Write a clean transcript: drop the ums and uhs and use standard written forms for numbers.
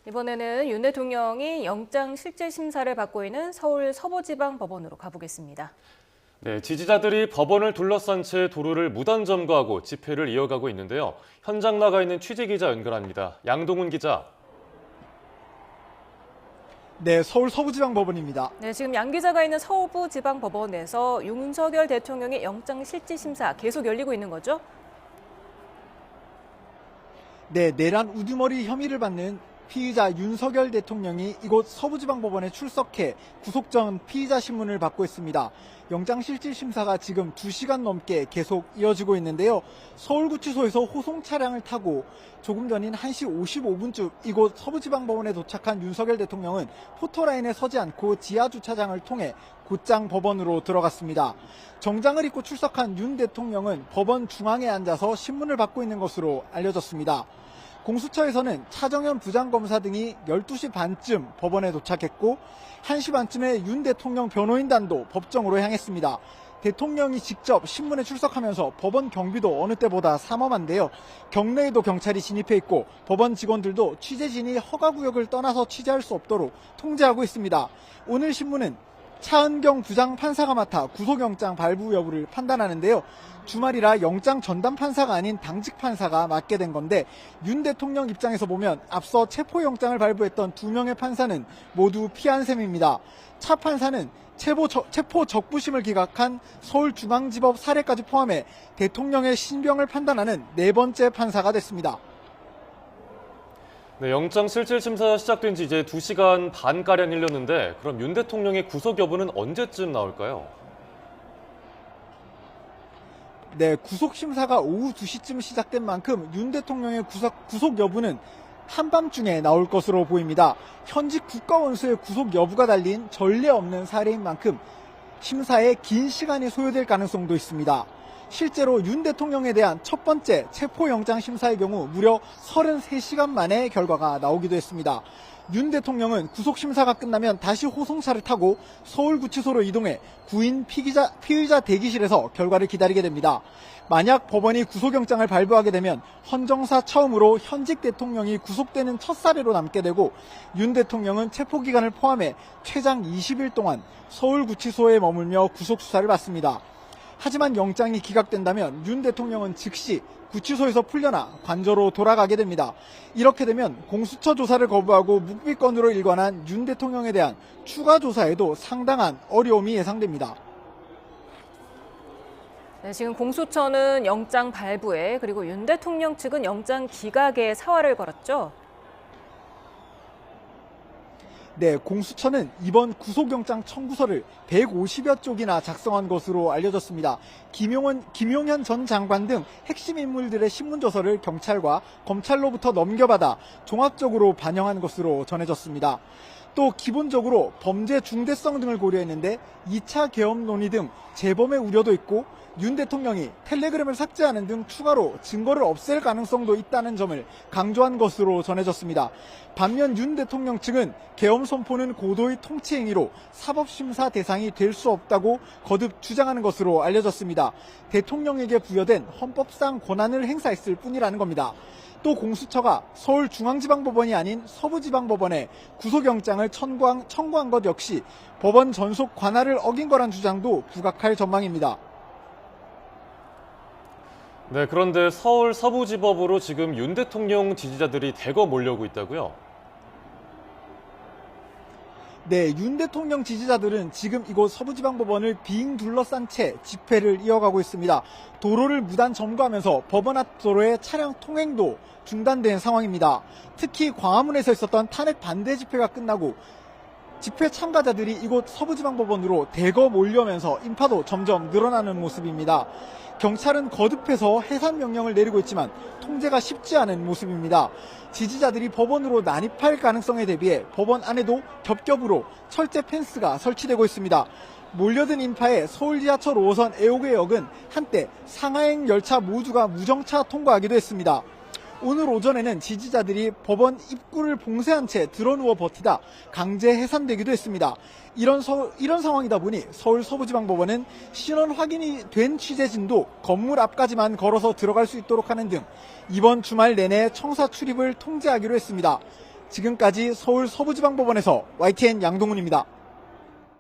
이번에는 윤 대통령이 영장 실질 심사를 받고 있는 서울 서부지방법원으로 가보겠습니다. 네, 지지자들이 법원을 둘러싼 채 도로를 무단 점거하고 집회를 이어가고 있는데요. 현장 나가 있는 취재기자 연결합니다. 양동훈 기자. 네, 서울 서부지방법원입니다. 네, 지금 양 기자가 있는 서부지방법원에서 윤석열 대통령의 영장 실질 심사 계속 열리고 있는 거죠? 네, 내란 우두머리 혐의를 받는 피의자 윤석열 대통령이 이곳 서부지방법원에 출석해 구속 전 피의자 신문을 받고 있습니다. 영장실질심사가 지금 2시간 넘게 계속 이어지고 있는데요. 서울구치소에서 호송 차량을 타고 조금 전인 1시 55분쯤 이곳 서부지방법원에 도착한 윤석열 대통령은 포토라인에 서지 않고 지하주차장을 통해 곧장 법원으로 들어갔습니다. 정장을 입고 출석한 윤 대통령은 법원 중앙에 앉아서 신문을 받고 있는 것으로 알려졌습니다. 공수처에서는 차정현 부장검사 등이 12시 반쯤 법원에 도착했고 1시 반쯤에 윤 대통령 변호인단도 법정으로 향했습니다. 대통령이 직접 신문에 출석하면서 법원 경비도 어느 때보다 삼엄한데요. 경내에도 경찰이 진입해 있고 법원 직원들도 취재진이 허가구역을 떠나서 취재할 수 없도록 통제하고 있습니다. 오늘 신문은 차은경 부장판사가 맡아 구속영장 발부 여부를 판단하는데요. 주말이라 영장 전담 판사가 아닌 당직 판사가 맡게 된 건데 윤 대통령 입장에서 보면 앞서 체포영장을 발부했던 2명의 판사는 모두 피한 셈입니다. 차 판사는 체포 적부심을 기각한 서울중앙지법 사례까지 포함해 대통령의 신병을 판단하는 4번째 판사가 됐습니다. 네, 영장 실질 심사 시작된 지 이제 2시간 반가량 흘렀는데 그럼 윤 대통령의 구속 여부는 언제쯤 나올까요? 네, 구속심사가 오후 2시쯤 시작된 만큼 윤 대통령의 구속 여부는 한밤중에 나올 것으로 보입니다. 현직 국가원수의 구속 여부가 달린 전례 없는 사례인 만큼 심사에 긴 시간이 소요될 가능성도 있습니다. 실제로 윤 대통령에 대한 첫 번째 체포영장 심사의 경우 무려 33시간 만에 결과가 나오기도 했습니다. 윤 대통령은 구속심사가 끝나면 다시 호송차를 타고 서울구치소로 이동해 구인 피의자 대기실에서 결과를 기다리게 됩니다. 만약 법원이 구속영장을 발부하게 되면 헌정사 처음으로 현직 대통령이 구속되는 첫 사례로 남게 되고 윤 대통령은 체포기간을 포함해 최장 20일 동안 서울구치소에 머물며 구속수사를 받습니다. 하지만 영장이 기각된다면 윤 대통령은 즉시 구치소에서 풀려나 관저로 돌아가게 됩니다. 이렇게 되면 공수처 조사를 거부하고 묵비권으로 일관한 윤 대통령에 대한 추가 조사에도 상당한 어려움이 예상됩니다. 네, 지금 공수처는 영장 발부에 그리고 윤 대통령 측은 영장 기각에 사활을 걸었죠? 네, 공수처는 이번 구속영장 청구서를 150여 쪽이나 작성한 것으로 알려졌습니다. 김용현 전 장관 등 핵심 인물들의 신문조서를 경찰과 검찰로부터 넘겨받아 종합적으로 반영한 것으로 전해졌습니다. 또 기본적으로 범죄 중대성 등을 고려했는데 2차 계엄 논의 등 재범의 우려도 있고 윤 대통령이 텔레그램을 삭제하는 등 추가로 증거를 없앨 가능성도 있다는 점을 강조한 것으로 전해졌습니다. 반면 윤 대통령 측은 계엄 선포는 고도의 통치 행위로 사법심사 대상이 될 수 없다고 거듭 주장하는 것으로 알려졌습니다. 대통령에게 부여된 헌법상 권한을 행사했을 뿐이라는 겁니다. 또 공수처가 서울중앙지방법원이 아닌 서부지방법원에 구속영장을 청구한 것 역시 법원 전속 관할을 어긴 거란 주장도 부각할 전망입니다. 네, 그런데 서울 서부지법으로 지금 윤 대통령 지지자들이 대거 몰려오고 있다고요? 네, 윤 대통령 지지자들은 지금 이곳 서부지방법원을 빙 둘러싼 채 집회를 이어가고 있습니다. 도로를 무단 점거하면서 법원 앞 도로의 차량 통행도 중단된 상황입니다. 특히 광화문에서 있었던 탄핵 반대 집회가 끝나고 집회 참가자들이 이곳 서부지방법원으로 대거 몰려오면서 인파도 점점 늘어나는 모습입니다. 경찰은 거듭해서 해산 명령을 내리고 있지만 통제가 쉽지 않은 모습입니다. 지지자들이 법원으로 난입할 가능성에 대비해 법원 안에도 겹겹으로 철제 펜스가 설치되고 있습니다. 몰려든 인파에 서울 지하철 5호선 애호개역은 한때 상하행 열차 모두가 무정차 통과하기도 했습니다. 오늘 오전에는 지지자들이 법원 입구를 봉쇄한 채 드러누워 버티다 강제 해산되기도 했습니다. 이런 상황이다 보니 서울 서부지방법원은 신원 확인이 된 취재진도 건물 앞까지만 걸어서 들어갈 수 있도록 하는 등 이번 주말 내내 청사 출입을 통제하기로 했습니다. 지금까지 서울 서부지방법원에서 YTN 양동훈입니다.